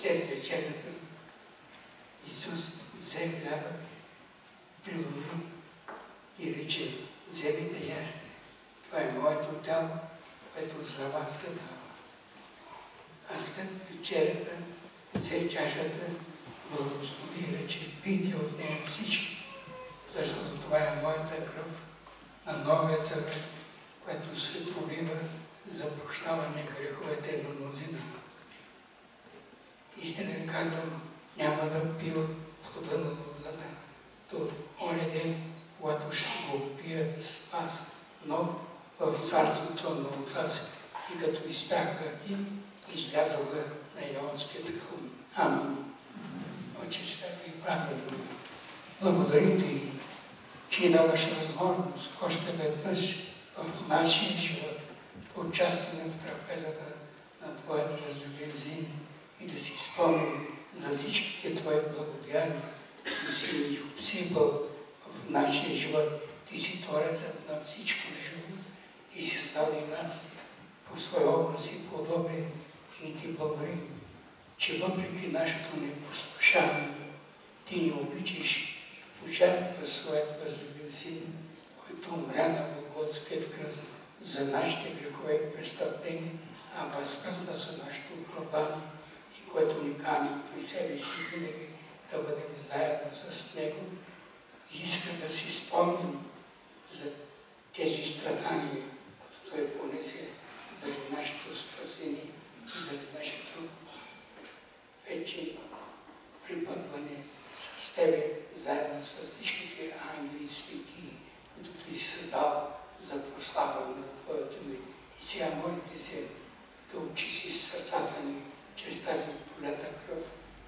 след вечерята Исус взе хляба, прилови и рече: вземете, яжте. Това е моето тяло, което за вас се дава. А след вечерята взе чашата, благослови и рече: пийте от нея всички, защото това е моята кръв на новия завет, което се пролива за прощаване греховете на мнозина. Истина ви казвам, няма да пия от плода на лозата до оня ден, когато ще го пия с вас, но в царството на Отца си. И като изпяха им, излязоха на Елеонският хълм. Амин. Отче свети и праведни, благодарим Ти, че даваш възможност още веднъж в нашия живот да участваме в трапезата на Твоят възлюбен Син и да си спомним за всичките Твои благодеяния, да си ни обсипал в нашия живот. Ти си Творецът на всичко живо и си създаде нас по своя образ и подобие и Ти благодарим, че въпреки нашето непослушание, Ти ни обичаш и пожертва Своят възлюбен Син, който умря на Голготският кръст за нашите грехове и престъпления, а възкръсна за нашето оправдание и което ни кани при себе си винаги да бъдем заедно с Него. И иска да си спомним за тези страдания, които Той понесе заради нашето спасение и заради нашето вече припътване с Тебе, заедно с всичките ангели и свети, които Ти си създал за прославяне на Твоето име. И сега молите се да очисти сърцата ни чрез тази пролята кръв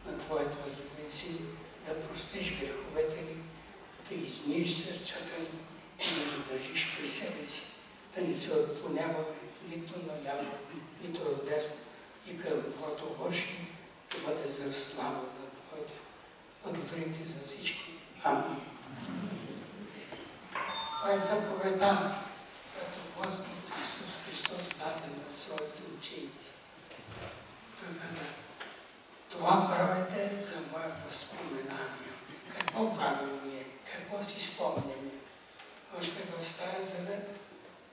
на Твоят възлюбен Син, да простиш греховете ни, да измиеш сърцата ни и да ни държиш при себе си, да не се отклоняваме нито наляво, нито отдясно и каквото вършим да бъде за слава на Твоето. Благодарим Ти за всичко. Амин. Това е заповедта, която Господ Исус Христос даде на Своите ученици. Той каза: това правете за мое възпоменание. Какво правим ние? Какво си спомняме? Още в Стария Завет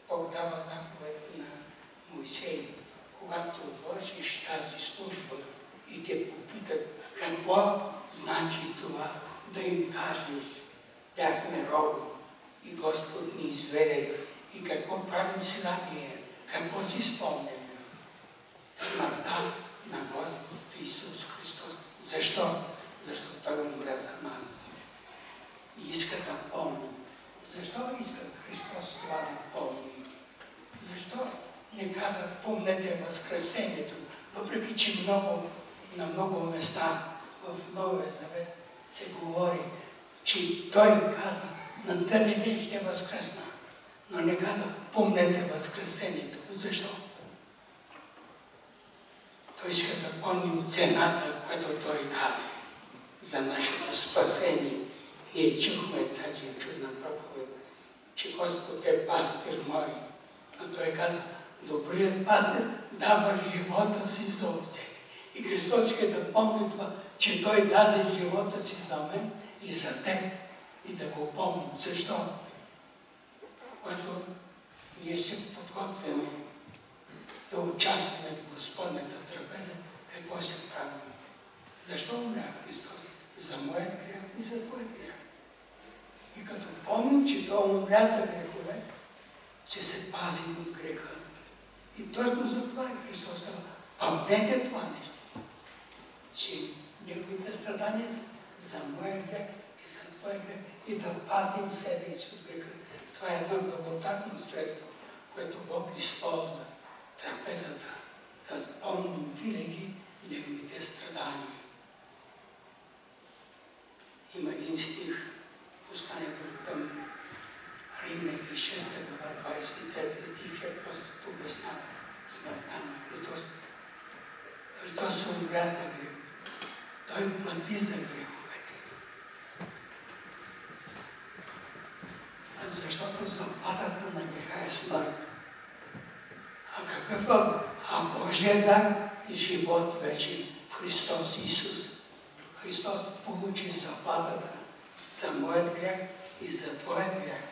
Бог дава заповед на Моисей: когато вършиш тази служба и те попитат какво значи това, да им кажеш: бяхме роби и Господ ни изведе. И какво правим сега ние? Какво си спомняме? Смъртта на Господ Исус Христос. Защо? Защото Той умря за нас. И иска да помни. Защо иска Христос това да помни? Защо не каза: помнете възкресението? Въпреки че на много места в Новия Завет се говори, че Той казва: на трети ден ще възкресна. Но не казва: помнете възкресението. Защо? Той иска да помним цената, която Той даде за нашето спасение. Ние чухме тази чудна проповед, че Господ е пастир мой. Но Той каза: добрият пастир дава живота си за овцете. И Христос иска да помни това, че Той даде живота си за мен и за теб. И да го помним. Защо? Когато ние се подготвяме да участваме в Господната трапеза, какво се правим? Защо умря Христос? За моят грях и за твоят грях. И като помним, че Той умря за греховете, че се пазим от греха. И точно за това и Христос казва: помнете това нещо, че Неговите страдания за моя грех и за твоя грех, и да пазим себе си от греха. Това е едно благодатно средство, което Бог използва. Трапезата, да помним винаги Неговите страдания. Има един стих в посланието към Римляните 6 глава 23 стих е просто обяснява смъртта на Христос. Христос умря за грех. Той плати за греховете. Защото заплатата на греха е смърт. А какъв е? А Божия дар и живот вече в Христос Исус. Христос получи заплатата за моят грях и за твоят грях.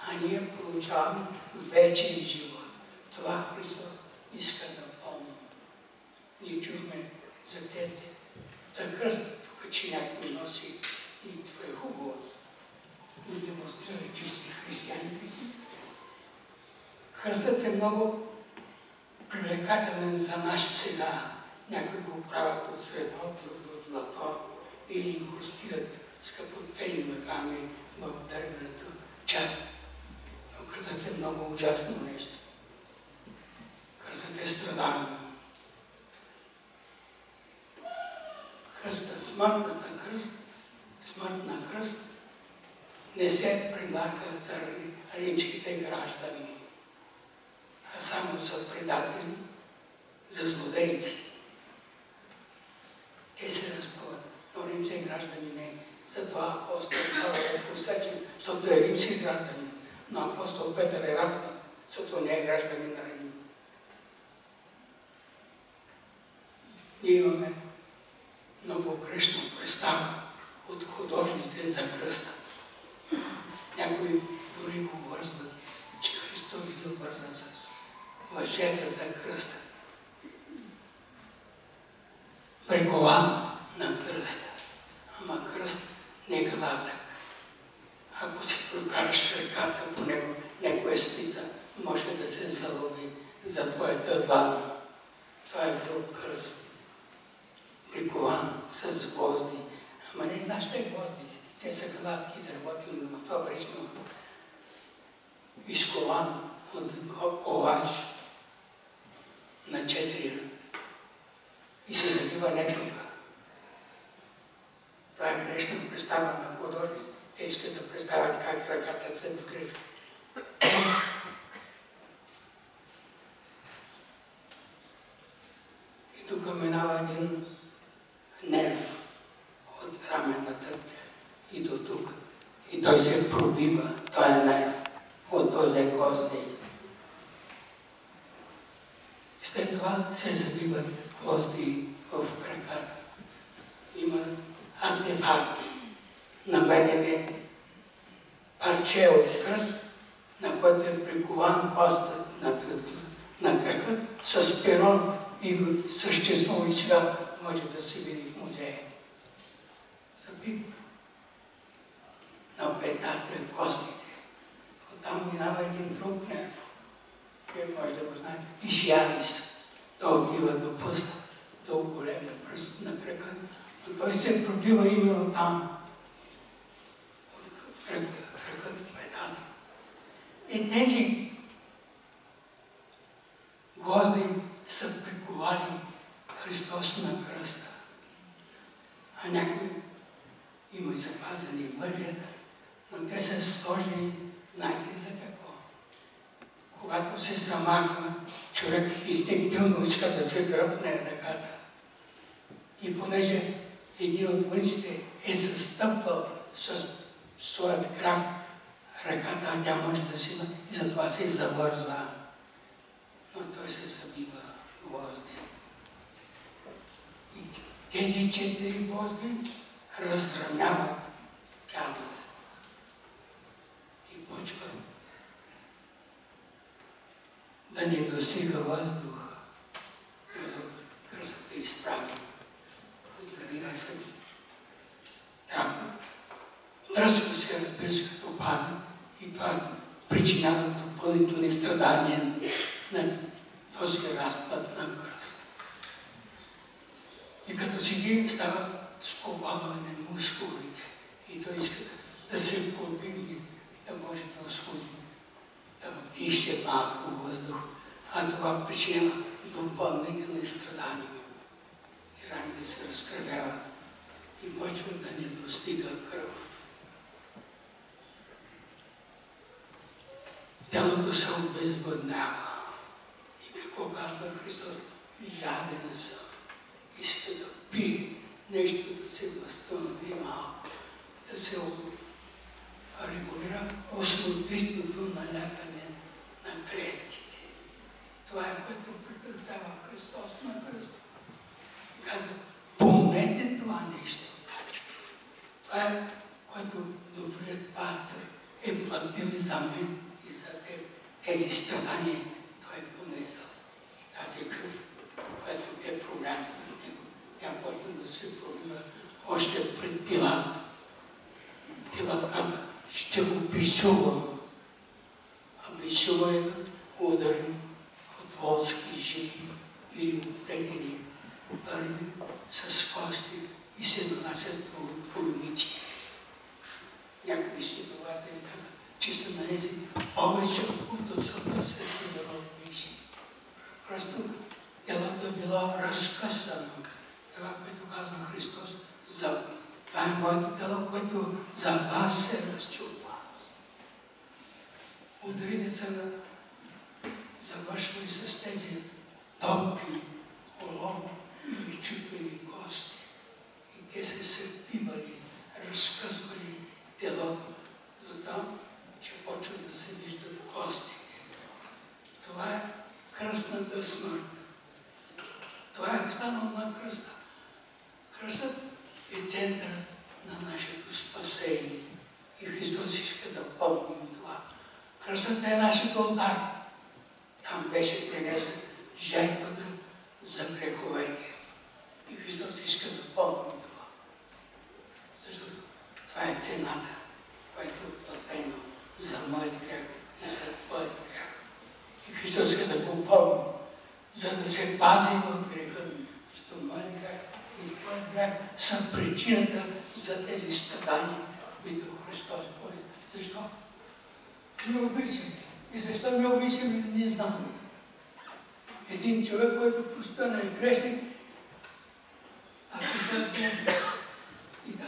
А ние получаваме вечен живот. Това Христос иска да помни. Ние чухме за тези, за кръста, тук, че някой носи и това е хубаво. Но демонстрира, че си християни ли си. Кръстът е много привлекателен за нас сега. Някои го правят от сребро, от злато или инкрустират скъпоценни маками в дървената част. Но кръстът е много ужасно нещо. Кръстът е страдание. Кръстът, смърт на кръст не се прилага за римските граждани, а само за предатели, за злодейци. Те се разпъват, но римски граждани не. Затова апостол Павел е посечен, защото е римски гражданин, но апостол Петър е разпът, защото не е гражданин на Рим. Ние имаме много грешна представа от художниците за кръста. Някои дори го вързват, че Христос бил вързан с въжета за кръста. Прикован на кръста. Ама кръст не е гладък. Ако си прокараш ръката по него, някоя спица може да се залови за твоята длана. Това е друг кръст. Прикован с гвозди. Ама не нашите гвозди. Те са гладки, изработени в фабрично. Изкован от ковач на 4 и се залива не тук. Това е грешна представа на художниците. Те искат да представят как ръката се догрижи. И тук минава един нерв от рамената и до тук. И той се пробива, той е нерв от този гвозди. След това се забиват гвозди в краката. Има артефакти, намерени парче от кръст, на което е прикован костът на кракът с перон и съществува и сега може да се види в музея. Забив на петата, костите. Оттам минава един друг нерв. Вие може да го знаете. Ишиалис. Той отива до пъста, до големия пръст на крака. Но той се пробива именно там. От кракът в петата. И тези гвозди са приковали Христос на кръста. А някои има и запазени въжета, но те са сложени, знаете ли за какво? Когато се замахва, човек инстинктивно иска да се дръпне ръката. И понеже един от външите е застъпвал с своят крак ръката, а тя може да си има, и затова се завързва. Но той се забива гвозди. И тези 4 гвозди разравняват тялото. И почва да не достига въздух. Кръстата е изправена. Завира се трапът. Тръсква се, разбира се, като пада. И това причинява допълнителни страдания на този разпад на кръст. И като седи, става сковаване на мускулите. И той иска да се подигне, да може да освободи, да вдише малко въздух. А това причина допълнителни страдания. И раните се разкръвяват и почва да не достига кръв. Тялото се обезводнява. И какво казва Христос? Жаден съм. Иска да пие нещо, да се възстанови малко, да се регулира осмотрителното налягане на клетките. Това е което претърпява Христос на кръста. Казва, Това е, което добрият пастор е платил за мен и за теб. Тези страдания той е понесъл. И тази кръв, която е пролята от него, тя почна да се пролива още пред Пилат. Пилат казва, ще го бичувам. А бичува е ударен от волски жили или отплетени първи с кости и се нанасят от войници. Някои изследователи казват, че са нанесли повече от 80 народници. Просто телото е било разкъсано. Това, което казва Христос, това е моето тело, което за вас се разчупва. Ударите са завършвали с тези топки, олово или чупени кости. И те се съдивали, разкъсвали телото до там, че почват да се виждат костите. Това е кръстната смърт. Това е станало на кръста. Кръстът е центърът на нашето спасение. И Христос иска да помним това. Кръстът е нашето алтар. Там беше принесен жертвата за греховете. И Христос иска да помним това. Защото това е цената, която е платена за моят грях и за твоят грях. И Христос иска да го помни, за да се пазим от греха. Защото моят грях и твоят грях са причината за тези страдания, които Христос понесе. Защо? Ме обичаме. И защо ме обичаме, не знам. Един човек, който постана е грешник, а Христос го обича. И да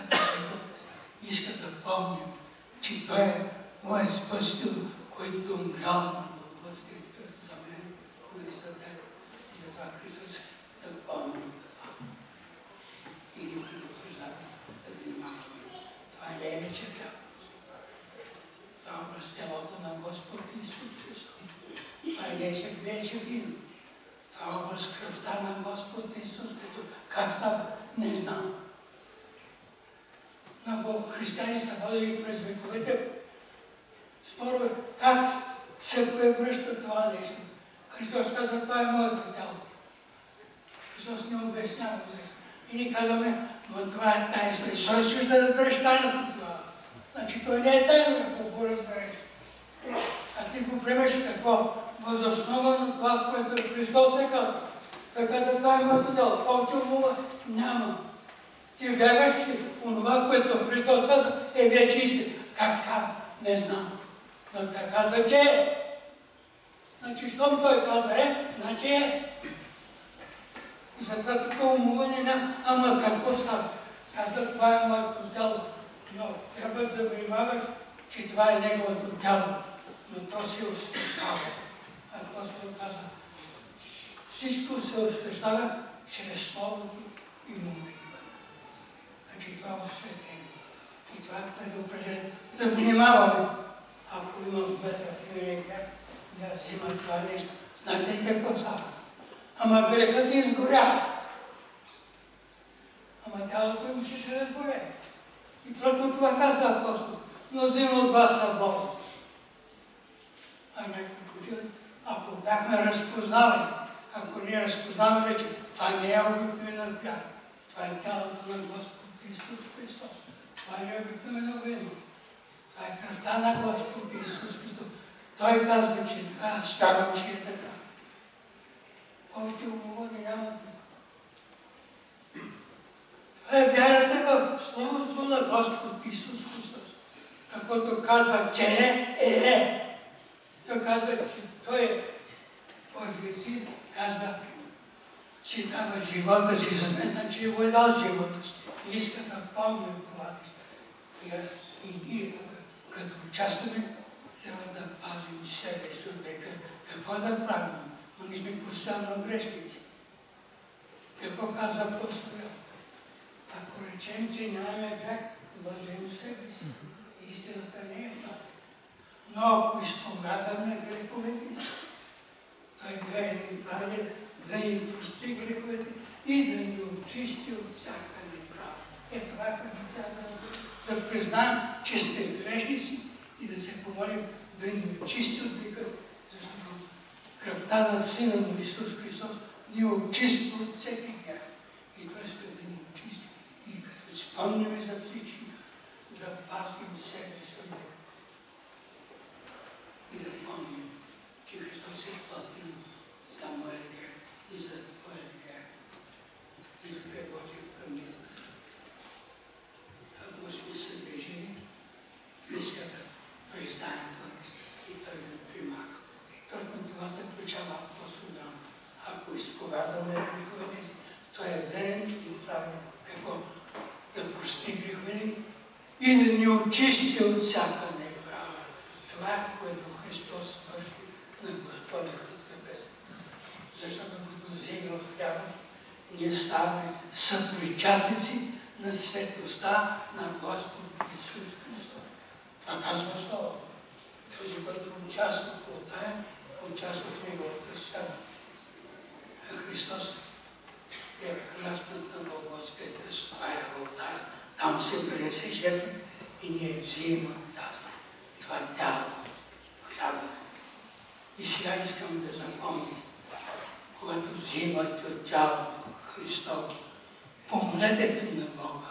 иска да помним, че Той е моят Спасител, който умрял на Голготския кръст за мен, и за теб. И затова Христос да помним това. И ни предупреждава да внимаваме. Това не е вечерта. Това е образ тялото на Господ Исус Христос. Това е вече вино. Това е образ кръвта на Господ Исус Христос. Как става? Не знам. Много християни са водили през вековете спорове как се превръща това нещо. Христос каза, това е моето тяло. Христос не обяснява защо. И ни казваме, но това е тайна. Защо искаш да разбереш тайната това? Значи той не е тайна, ако го разбереш. А ти го приемеш какво? Възоснова на това, което Христос е казал. Той каза, това е моето тяло. Повече умова няма. Ти вярваш, че онова, което Христос каза, е вече истина. Как? Не знам. Но той казва, че е. Значи, щом той казва значи е. И затова тук умуване няма. Ама какво става? Казва, това е моето тяло. Но трябва да внимаваш, че това е неговото тяло. Но то се освещава. А Господ казва, всичко се освещава чрез Словото и молитвата. Значи това е осветено. И това е предупреждение. Да внимаваме. Ако имам вътре в мене грех, да взима това нещо. Знаете ли какво става? Ама грехът изгоря. Ама тялото им ще се разгорее. И просто това казва апостол. Мнозина от вас са болни. А някой почива, ако бяхме разпознавали, ако ние разпознаваме, че това не е обикновена хляб, това е тялото на Господ Исус Христос. Това не е обикновено вино. Това е кръвта на Господ Исус Христос. Той казва, че така, аз вярвам, че е така. Повече умоводи няма тук. Това е вярата в Словото на Господ Исус Христос. Каквото казва, че е. Той казва, че Той е Божият син. Казва, че дава живота си за мен, значи е го дал живота си. И иска да помним това нещо. И ние, като участваме, трябва да пазим себе си от греха. Какво да правим? Но ние сме постоянно грешници. Какво казва апостол? Ако речем, че нямаме грех, лъжем себе си. Истината не е в нас. Но ако изповядаме греховете, той бе един праведен да ни прости греховете и да ни очисти от всяка неправда. Това е предупреждението да признаем, че сме грешници и да се помолим да ни очисти от греха, защото кръвта на Сина му Исус Христос ни очисти от всеки грех. И той иска да ни очисти. И като спомняме за всички, да пазим себе си от грех. И да помним, че Христос е платил за моя грех и за твоят грех. И тук е Божия милост. Ако сме се грешили, иска да признаем това и той да примага. И точно това заключава апостол Йоан. Ако изповядаме греховете си, той е верен и правен. Какво? Да прости греховете и да ни очисти от всяка неправа. Това е, което Христос свърши на Господната трапеза. Защото като вземе от хляба, ние ставаме съпричастници на светостта на Господ Исус Христос. Това казва Словото. Този, който участва в алтаря, участва в Неговата свята. Христос е разпнат на Голготския кръст. Това е алтаря. Там се принесе жертвата и ние взимаме това тяло, хлябът. И сега искам да запомните, когато взимате от тялото Христово, помолете се на Бога,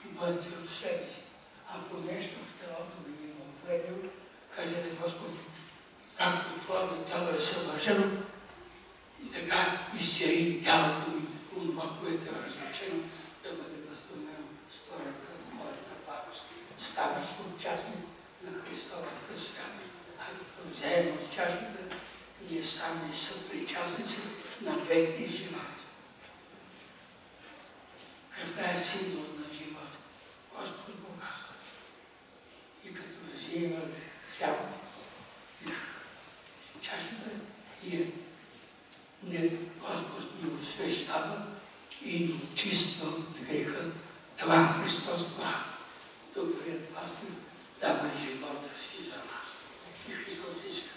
бъдете от себе си. Ако нещо в тялото ви има увредило, кажете: Господи, както Твоето тяло е съвършено, и така изцели тялото ми, онова, което е разрушено, да бъде възстановено според Божията благост. Ставаш участник на Христовата святост. А като вземем от чашата, ние ставаме съпричастници на вечния живот. Кръвта е символ на живота. Господ го казва. И като вземаме хляба и чашата, Господ ни освещава и ни очиства от греха. Това Христос прави. Добрият пастир дава живота си за нас. И Христос иска